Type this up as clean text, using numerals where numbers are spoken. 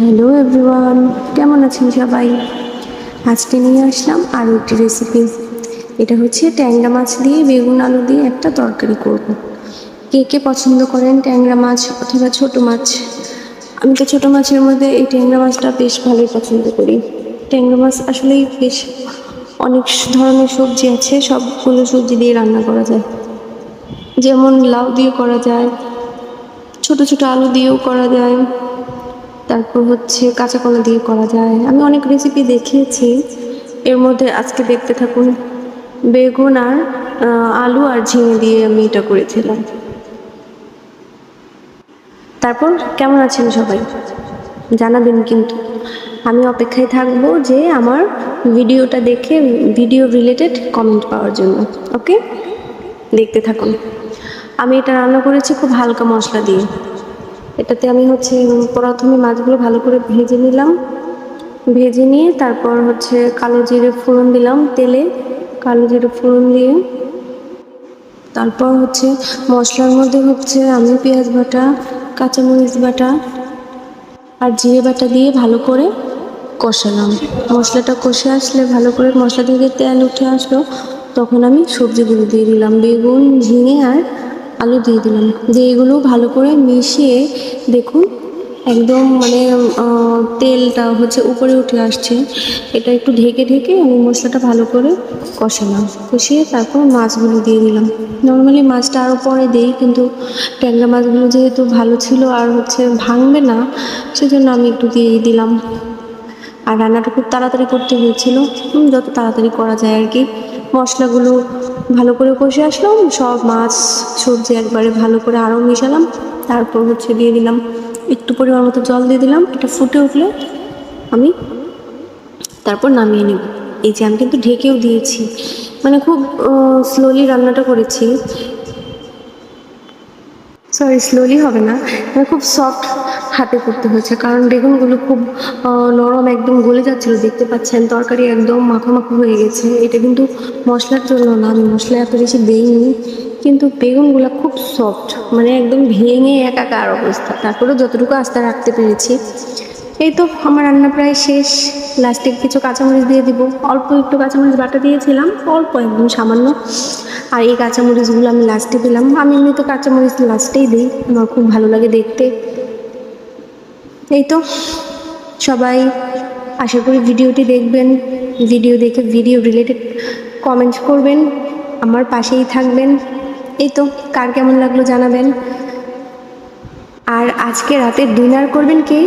Hello everyone, কেমন আছেন সবাই? আজকে নিয়ে আসলাম আরও একটি রেসিপি। এটা হচ্ছে ট্যাংরা মাছ দিয়ে বেগুন আলু দিয়ে একটা তরকারি করব। কে কে পছন্দ করেন ট্যাংরা মাছ অথবা ছোট মাছ? আমি তো ছোট মাছের মধ্যে এই ট্যাংরা মাছটা বেশ ভালোই পছন্দ করি। ট্যাংরা মাছ আসলেই বেশ অনেক ধরনের সবজি আছে, সবগুলো সবজি দিয়ে রান্না করা যায়। যেমন লাউ দিয়ে করা যায়, ছোট ছোট আলু দিয়েও করা যায়, তারপর হচ্ছে কাঁচা কলা দিয়ে করা যায়। আমি অনেক রেসিপি দেখিয়েছি, এর মধ্যে আজকে দেখতে থাকুন। বেগুন আর আলু আর ঝিঙে দিয়ে আমি এটা করেছিলাম। তারপর কেমন আছেন সবাই জানাবেন কিন্তু। আমি অপেক্ষায় থাকবো যে আমার ভিডিওটা দেখে ভিডিও রিলেটেড কমেন্ট পাওয়ার জন্য। ওকে, দেখতে থাকুন। আমি এটা রান্না করেছি খুব হালকা মশলা দিয়ে। এটাতে আমি হচ্ছে প্রথমে মাছগুলো ভালো করে ভেজে নিলাম, ভেজে নিয়ে তারপর হচ্ছে কালো জিরে ফোড়ন দিলাম তেলে। কালো জিরে ফোড়ন দিয়ে তারপর হচ্ছে মশলার মধ্যে হচ্ছে আমি পেঁয়াজ বাটা, কাঁচামরিচ বাটা আর জিরে বাটা দিয়ে ভালো করে কষালাম। মশলাটা কষে আসলে ভালো করে মশলা থেকে তেল উঠে আসলো, তখন আমি সবজিগুলো দিয়ে দিলাম, বেগুন ঝিঙে আর আলু দিয়ে দিলাম। দিয়ে এগুলো ভালো করে মিশিয়ে দেখুন একদম মানে তেলটা হচ্ছে উপরে উঠে আসছে। এটা একটু ঢেকে ঢেকে আমি মশলাটা ভালো করে কষালাম, কষিয়ে তারপর মাছগুলো দিয়ে দিলাম। নর্মালি মাছটা আরও পরে দিই, কিন্তু ট্যাংরা মাছগুলো যেহেতু ভালো ছিল আর হচ্ছে ভাঙবে না, সেজন্য আমি একটু দিয়েই দিলাম। আর রান্নাটা খুব তাড়াতাড়ি করতে হয়েছিল, যত তাড়াতাড়ি করা যায় আর কি। মশলাগুলো ভালো করে কষে আসলাম, সব মাছ সবজি একবারে ভালো করে আরও মিশালাম। তারপর হচ্ছে দিয়ে দিলাম একটু পরিমাণ মতো জল দিয়ে দিলাম। এটা ফুটে উঠলে আমি তারপর নামিয়ে নেব। এই যে আমি কিন্তু ঢেকেও দিয়েছি, মানে খুব স্লোলি রান্নাটা করেছি। সরি, স্লোলি হবে না, মানে খুব সফট হাতে করতে হয়েছে, কারণ বেগুনগুলো খুব নরম, একদম গলে যাচ্ছিলো। দেখতে পাচ্ছেন তরকারি একদম মাখো মাখো হয়ে গেছে। এটা কিন্তু মশলার জন্য না, আমি মশলা এত বেশি দিইনি, কিন্তু বেগুনগুলো খুব সফট, মানে একদম ভেঙে একাকার অবস্থা। তারপরেও যতটুকু আস্থা রাখতে পেরেছি। এই তো আমার রান্না প্রায় শেষ। লাস্টে কিছু কাঁচামরিচ দিয়ে দিব, অল্প একটু কাঁচামরিচ বাটা দিয়েছিলাম, অল্প একদম সামান্য। আর এই কাঁচামরিচগুলো আমি লাস্টে দিলাম। আমি এমনিতে কাঁচামরিচ লাস্টেই দিই, আমার খুব ভালো লাগে দেখতে। এই তো সবাই আশা করি ভিডিওটি দেখবেন, ভিডিও দেখে ভিডিও রিলেটেড কমেন্ট করবেন, আমার পাশেই থাকবেন। এই তো কার কেমন লাগলো জানাবেন। আর আজকে রাতে ডিনার করবেন কে?